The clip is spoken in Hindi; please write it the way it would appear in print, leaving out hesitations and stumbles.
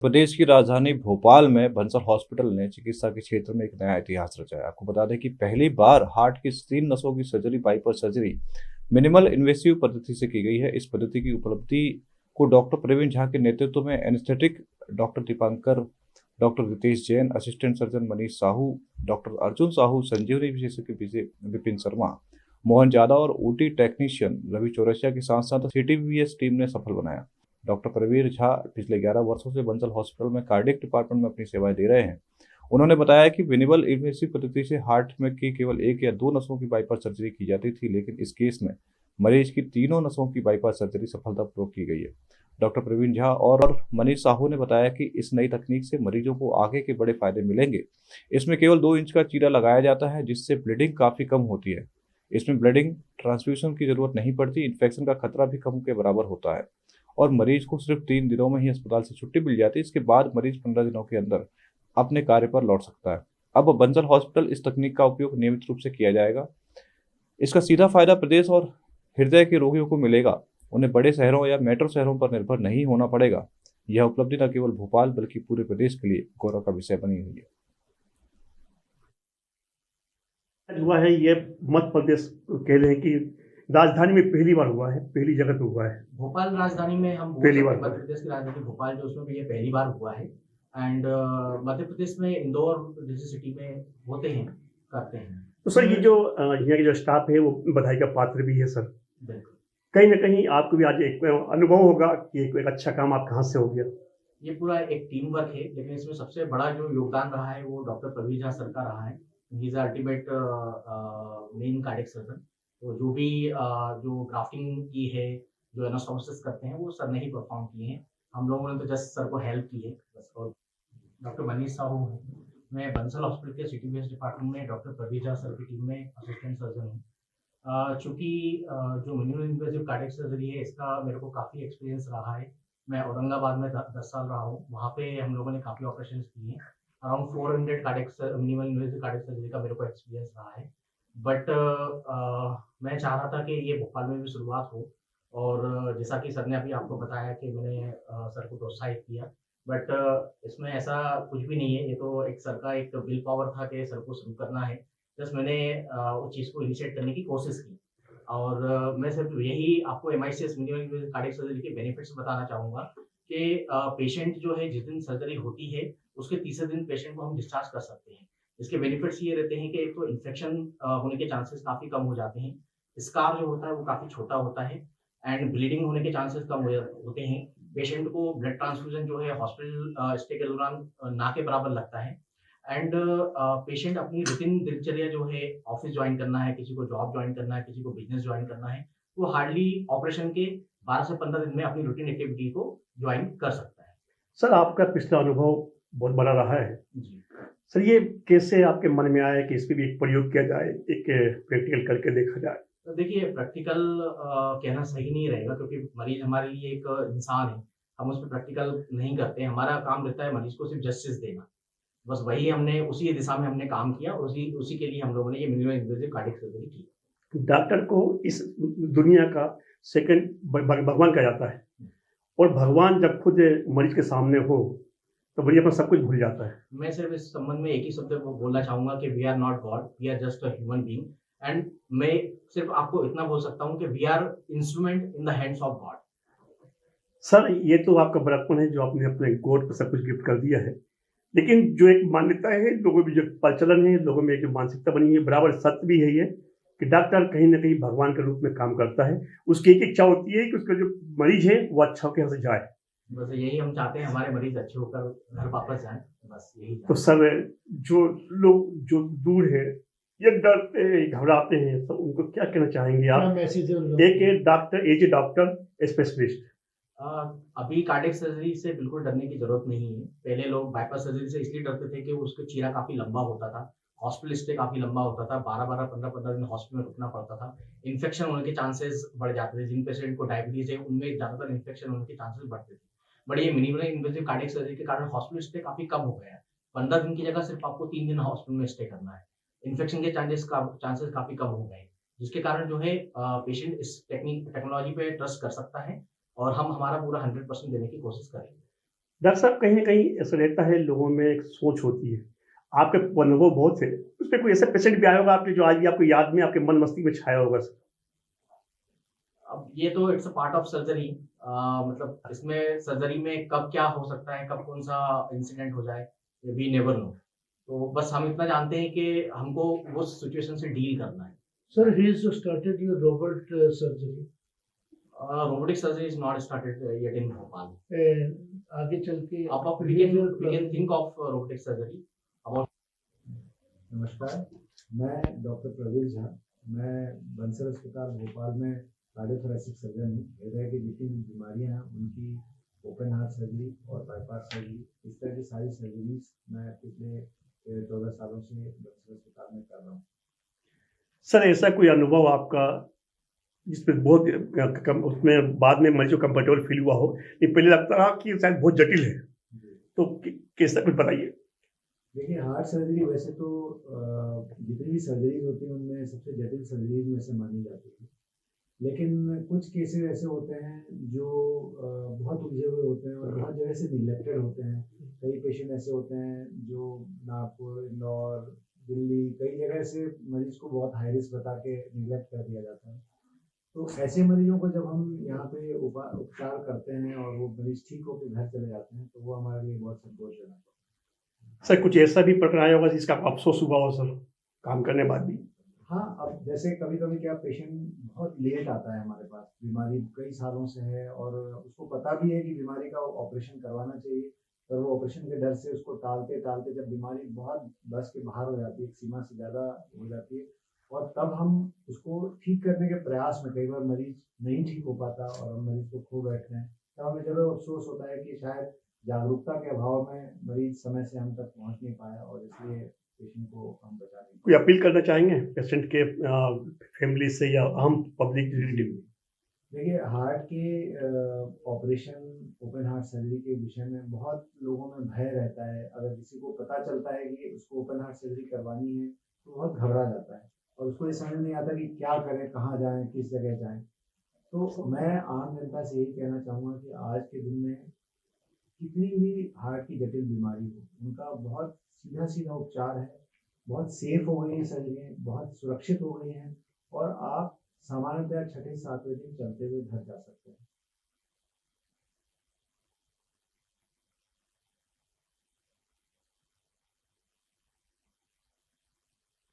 प्रदेश की राजधानी भोपाल में बंसल हॉस्पिटल ने चिकित्सा के क्षेत्र में एक नया इतिहास रचा है। आपको बता दें कि पहली बार हार्ट की 3 नसों की surgery, bypass surgery minimal invasive पद्धति से की गई है। इस पद्धति की उपलब्धि को डॉक्टर प्रवीण झा के नेतृत्व में anaesthetic doctor Dipankar, doctor Ritesh Jain, assistant surgeon Manish Sahu, doctor Arjun Sahu, संजीवनी विशेषज्ञ विपिन शर्मा, मोहन यादव और ओटी टेक्नीशियन रवि चौरसिया के साथ साथ सीटीबीएस टीम ने सफल बनाया। डॉक्टर प्रवीर झा पिछले 11 वर्षों से बंसल हॉस्पिटल में कार्डियक डिपार्टमेंट में अपनी सेवाएं दे रहे हैं। उन्होंने बताया कि मिनिमल इन्वेसिव पद्धति से हार्ट में की केवल 1 या 2 नसों की बाईपास सर्जरी की जाती थी, लेकिन इस केस में मरीज की तीनों नसों की बाईपास सर्जरी सफलतापूर्वक की गई है। डॉक्टर प्रवीण झा और मनीष साहू ने बताया कि इस नई तकनीक से मरीजों को आगे के बड़े फायदे मिलेंगे। इसमें केवल 2 इंच का चीरा लगाया जाता है, जिससे ब्लीडिंग काफी कम होती है। इसमें ब्लीडिंग ट्रांसफ्यूजन की जरूरत नहीं पड़ती, इन्फेक्शन का खतरा भी कम के बराबर होता है और मरीज को सिर्फ 3 दिनों में ही अस्पताल से छुट्टी मिल जाती है। इसके बाद मरीज 15 दिनों के अंदर अपने कार्य पर लौट सकता है। अब बंसल हॉस्पिटल इस तकनीक का उपयोग नियमित रूप से किया जाएगा। इसका सीधा फायदा प्रदेश और हृदय के रोगियों को मिलेगा। उन्हें बड़े शहरों या मेट्रो शहरों पर निर्भर नहीं होना पड़ेगा। यह उपलब्धि न केवल भोपाल बल्कि पूरे प्रदेश के लिए गौरव का विषय बनी हुई है। हुआ है ये मध्य प्रदेश कह लें कि राजधानी में पहली बार हुआ है, पहली जगह पे हुआ है। भोपाल राजधानी में हम पहली बार मध्य प्रदेश की राजधानी भोपाल जो उसमें भी ये पहली बार हुआ है। एंड मध्य प्रदेश में इंदौर जैसी सिटी में होते हैं, करते हैं। तो सर ये जो यहाँ के जो स्टाफ है वो बधाई का पात्र भी है सर। बिल्कुल। कहीं ना कहीं आपको भी आज एक अनुभव होगा कि एक अच्छा काम आपके हाथ से हो गया। ये पूरा एक टीम वर्क है, लेकिन इसमें सबसे बड़ा जो योगदान रहा है वो डॉक्टर प्रवीण झा सर का रहा है। He is ultimate main cardiac surgeon. तो जो भी जो ग्राफ्टिंग की है, जो एनास्टोमोसिस करते हैं, वो सर ने ही परफॉर्म किए हैं। हम लोगों ने तो जस्ट सर को हेल्प की है बस। और डॉक्टर मनीष साहू हूँ मैं, बंसल हॉस्पिटल के सीटीबीएस डिपार्टमेंट में डॉक्टर प्रवीण झा सर की टीम में असिस्टेंट सर्जन हूँ। चूँकि जो मिनिमल इन्वेसिव कार्डियक सर्जरी है, इसका मेरे को काफ़ी एक्सपीरियंस रहा है। मैं औरंगाबाद में 10 साल रहा हूँ, वहाँ पे हम लोगों ने काफ़ी ऑपरेशंस किए हैं। Around 400 cardiac minimal invasive cardiac surgery का मेरे को एक्सपीरियंस रहा है। बट मैं चाह रहा था कि ये भोपाल में भी शुरुआत हो। और जैसा कि सर ने अभी आपको बताया कि मैंने सर को प्रोत्साहित किया, बट इसमें ऐसा कुछ भी नहीं है। ये तो एक सर का एक विल पावर था कि सर को शुरू करना है। जस्ट मैंने उस चीज़ को इनिशिएट करने की कोशिश की। और मैं सिर्फ यही आपको MICS minimal invasive cardiac surgery के बेनिफिट्स बताना चाहूँगा कि पेशेंट जो है जिस दिन सर्जरी होती है, उसके तीसरे दिन पेशेंट को हम डिस्चार्ज कर सकते हैं। इसके बेनिफिट्स ये रहते हैं कि एक तो इन्फेक्शन होने के चांसेस काफ़ी कम हो जाते हैं। स्कार जो होता है वो काफ़ी छोटा होता है एंड ब्लीडिंग होने के चांसेस कम होते हैं। पेशेंट को ब्लड ट्रांसफ्यूजन जो है हॉस्पिटल स्टे के दौरान ना के बराबर लगता है। एंड पेशेंट अपनी रूटीन दिनचर्या जो है, ऑफिस ज्वाइन करना है, किसी को जॉब ज्वाइन करना है, किसी को बिजनेस ज्वाइन करना है, वो हार्डली ऑपरेशन के 12 से 15 दिन में अपनी रूटीन एक्टिविटी को ज्वाइन कर सकता है। सर आपका पिछला अनुभव बहुत बड़ा रहा है जी। सर, ये कैसे आपके मन में आया कि इस पे भी एक प्रयोग किया जाए, एक प्रैक्टिकल करके देखा जाए? तो देखिए, प्रैक्टिकल कहना सही नहीं रहेगा, क्योंकि मरीज हमारे लिए एक इंसान है। हम उस पे प्रैक्टिकल नहीं करते। हमारा काम रहता है मरीज को सिर्फ जस्टिस देना। बस वही हमने उसी दिशा में हमने काम किया और उसी के लिए हम लोगों ने ये मिनिमल इन्वेसिव कार्डियक सर्जरी की। डॉक्टर को इस दुनिया का सेकंड भगवान कहा जाता है, और भगवान जब खुद मरीज के सामने हो तो मरीज अपना सब कुछ भूल जाता है। मैं सिर्फ इस संबंध में एक ही शब्द बोलना चाहूंगा कि we are not god, we are just a human being. And मैं सिर्फ आपको इतना बोल सकता हूँ कि we are instrument in the hands of god. Sir ये तो आपका बड़प्पन है जो आपने अपने गॉड पर सब कुछ गिफ्ट कर दिया है, लेकिन जो एक मान्यता है लोगों में, जो प्रचलन है लोगों में, एक जो मानसिकता बनी है, बराबर सत्य भी है ये कि डॉक्टर कहीं ना कहीं भगवान के रूप में काम करता है। उसकी एक इच्छा होती है कि उसका जो मरीज है वो अच्छा होकर यहाँ से जाए। बस यही हम चाहते हैं, हमारे मरीज अच्छे होकर घर वापस जाएं, बस यही। तो सर जो लोग जो दूर है, ये डरते हैं, घबराते हैं, तो उनको क्या कहना चाहेंगे आप? एक doctor, as a doctor specialist. अभी कार्डियक सर्जरी से बिल्कुल डरने की जरूरत नहीं है। पहले लोग बाईपास सर्जरी से इसलिए डरते थे कि उसका चीरा काफी लंबा होता था, हॉस्पिटल स्टे काफी लंबा होता था, 12-12, 15-15 दिन हॉस्पिटल में रुकना पड़ता था, इन्फेक्शन होने के चांसेस बढ़ जाते थे। जिन पेशेंट को डायबिटीज है उनमें ज्यादातर इन्फेक्शन होने के चांसेस बढ़ते थे। बट ये मिनिमल इन्वेसिव कार्डियक सर्जरी के कारण हॉस्पिटल स्टे काफी कम हो गया है। 15 दिन की जगह सिर्फ आपको 3 दिन हॉस्पिटल में स्टे करना है। इन्फेक्शन के चांसेस काफी कम हो गए, जिसके कारण जो है पेशेंट इस टेक्नोलॉजी पे ट्रस्ट कर सकता है और हम हमारा पूरा 100% देने की कोशिश करेंगे। डॉक्टर साहब कहीं न कहीं ऐसा रहता है लोगों में एक सोच होती है। आपके अनुभव बहुत है, उसमें कोई ऐसा पेशेंट भी आया होगा आपके जो आज भी आपको याद में आपके मन मस्ती में छाया होगा सर? अब ये तो it's a part of surgery. मतलब इसमें सर्जरी में कब क्या हो सकता है, कब कौन सा इंसिडेंट हो जाए, वी नेवर नो। तो बस हम इतना जानते हैं कि हमको उस सिचुएशन से डील करना है। Sir, he is started your robot surgery robotic surgery is not started yet in Bhopal. and आगे चल के अब we can think of robotic surgery about. नमस्कार, मैं डॉक्टर प्रवीण झा। मैं बंसल अस्पताल भोपाल में कार्डियोथोरेसिक सर्जन हूँ। हृदय की जितनी भी बीमारियाँ हैं उनकी ओपन हार्ट सर्जरी और बाईपास सर्जरी, इस तरह की सारी सर्जरीज मैं पिछले 14 सालों से बंसल अस्पताल में कर रहा हूँ। सर ऐसा कोई अनुभव आपका जिसमें बहुत कम उसमें बाद में मरीज को कंफर्टेबल फ़ील हुआ हो, ये पहले लगता रहा कि शायद बहुत जटिल है, तो कैसा कुछ बताइए? देखिए, हार्ट सर्जरी वैसे तो जितनी भी सर्जरीज होती हैं उनमें सबसे जटिल सर्जरीज में से मानी जाती है, लेकिन कुछ केसेस ऐसे होते हैं जो बहुत उलझे हुए होते हैं और बहुत जगह से निगलेक्टेड होते हैं। कई पेशेंट ऐसे होते हैं जो नागपुर, इंदौर, दिल्ली, कई जगह से मरीज को बहुत हाई रिस्क बता के निगलेक्ट कर दिया जाता है। तो ऐसे मरीजों को जब हम यहाँ पे उपचार करते हैं और वो मरीज ठीक होकर घर चले जाते हैं तो वो हमारे लिए बहुत संतोषजनक है। सर कुछ ऐसा भी प्रकरण आया होगा जिसका आपको अफ़सोस हुआ हो सर, काम करने बाद भी? हाँ, अब जैसे कभी-कभी क्या पेशेंट बहुत लेट आता है हमारे पास, बीमारी कई सालों से है और उसको पता भी है कि बीमारी का ऑपरेशन करवाना चाहिए, पर वो ऑपरेशन के डर से उसको टालते-टालते जब बीमारी बहुत बस के बाहर हो जाती है, एक सीमा से ज़्यादा हो जाती है और तब हम उसको ठीक करने के प्रयास में कई बार मरीज़ नहीं ठीक हो पाता और हम मरीज़ को खो बैठते हैं। तब हमें ज़रूर अफ़सोस होता है कि शायद जागरूकता के अभाव में मरीज़ समय से हम तक पहुँच नहीं पाया और इसलिए पेशेंट को हम बचा नहीं। कोई अपील करना चाहेंगे पेशेंट के फैमिली से या आम पब्लिक रिलेटिव? देखिए, हार्ट के ऑपरेशन, ओपन हार्ट सर्जरी के विषय में बहुत लोगों में भय रहता है। अगर किसी को पता चलता है कि उसको ओपन हार्ट सर्जरी करवानी है तो बहुत घबरा जाता है और उसको ये समझ नहीं आता कि क्या करें, कहाँ जाएँ, किस जगह जाएँ। तो मैं आम जनता से यही कहना चाहूँगा कि आज के दिन में कितनी भी हार्ट की जटिल बीमारी हो, उनका बहुत सीधा-सीधा उपचार है, बहुत सेफ हो गई हैं सर्जरियाँ, बहुत सुरक्षित हो गई हैं और आप सामान्यतः छठे 7वें दिन चलते हुए घर जा सकते हैं।